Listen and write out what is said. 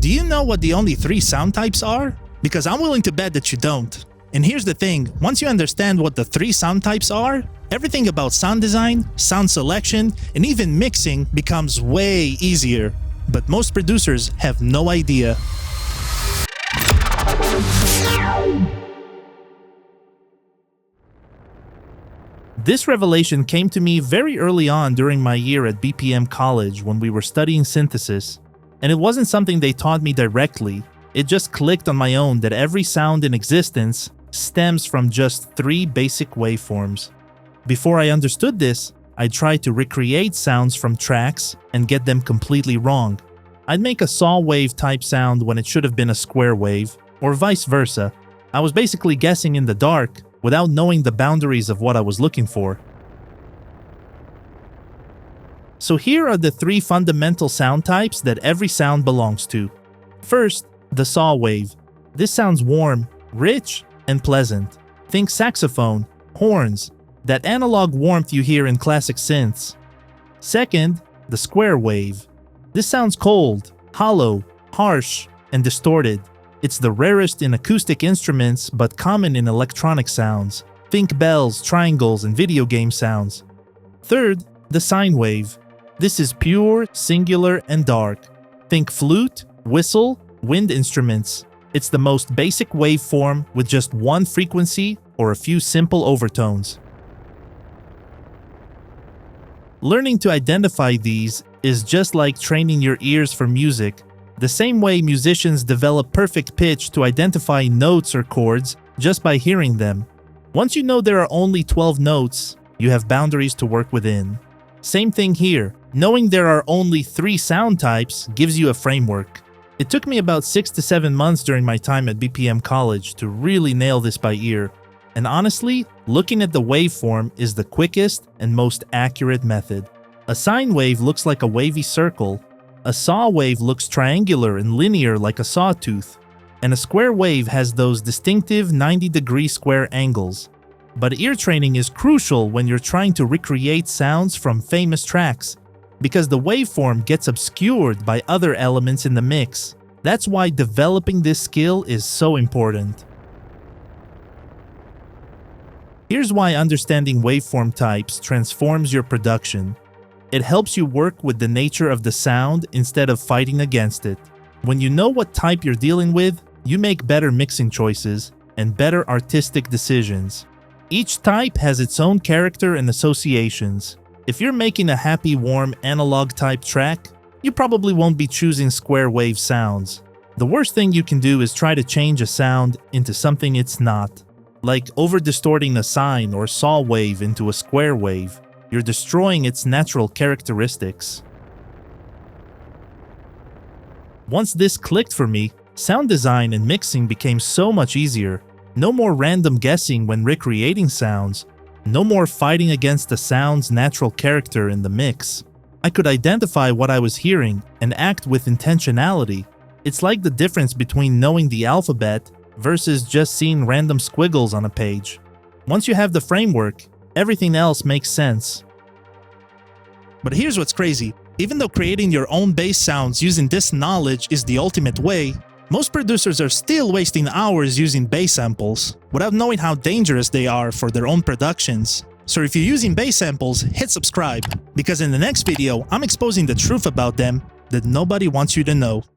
Do you know what the only 3 sound types are? Because I'm willing to bet that you don't. And here's the thing, once you understand what the 3 sound types are, everything about sound design, sound selection, and even mixing becomes way easier. But most producers have no idea. This revelation came to me very early on during my year at BPM College when we were studying synthesis. And it wasn't something they taught me directly, it just clicked on my own that every sound in existence stems from just 3 basic waveforms. Before I understood this, I tried to recreate sounds from tracks and get them completely wrong. I'd make a saw wave type sound when it should have been a square wave, or vice versa. I was basically guessing in the dark without knowing the boundaries of what I was looking for. So here are the 3 fundamental sound types that every sound belongs to. First, the saw wave. This sounds warm, rich, and pleasant. Think saxophone, horns, that analog warmth you hear in classic synths. Second, the square wave. This sounds cold, hollow, harsh, and distorted. It's the rarest in acoustic instruments but common in electronic sounds. Think bells, triangles, and video game sounds. Third, the sine wave. This is pure, singular, and dark. Think flute, whistle, wind instruments. It's the most basic waveform with just one frequency or a few simple overtones. Learning to identify these is just like training your ears for music. The same way musicians develop perfect pitch to identify notes or chords just by hearing them. Once you know there are only 12 notes, you have boundaries to work within. Same thing here. Knowing there are only 3 sound types gives you a framework. It took me about 6 to 7 months during my time at BPM College to really nail this by ear. And honestly, looking at the waveform is the quickest and most accurate method. A sine wave looks like a wavy circle. A saw wave looks triangular and linear like a sawtooth. And a square wave has those distinctive 90-degree square angles. But ear training is crucial when you're trying to recreate sounds from famous tracks, because the waveform gets obscured by other elements in the mix. That's why developing this skill is so important. Here's why understanding waveform types transforms your production. It helps you work with the nature of the sound instead of fighting against it. When you know what type you're dealing with, you make better mixing choices and better artistic decisions. Each type has its own character and associations. If you're making a happy, warm, analog type track, you probably won't be choosing square wave sounds. The worst thing you can do is try to change a sound into something it's not, like over-distorting a sine or saw wave into a square wave. You're destroying its natural characteristics. Once this clicked for me, sound design and mixing became so much easier. No more random guessing when recreating sounds. No more fighting against the sound's natural character in the mix. I could identify what I was hearing and act with intentionality. It's like the difference between knowing the alphabet versus just seeing random squiggles on a page. Once you have the framework, everything else makes sense. But here's what's crazy. Even though creating your own bass sounds using this knowledge is the ultimate way, most producers are still wasting hours using bass samples without knowing how dangerous they are for their own productions. So if you're using bass samples, hit subscribe, because in the next video, I'm exposing the truth about them that nobody wants you to know.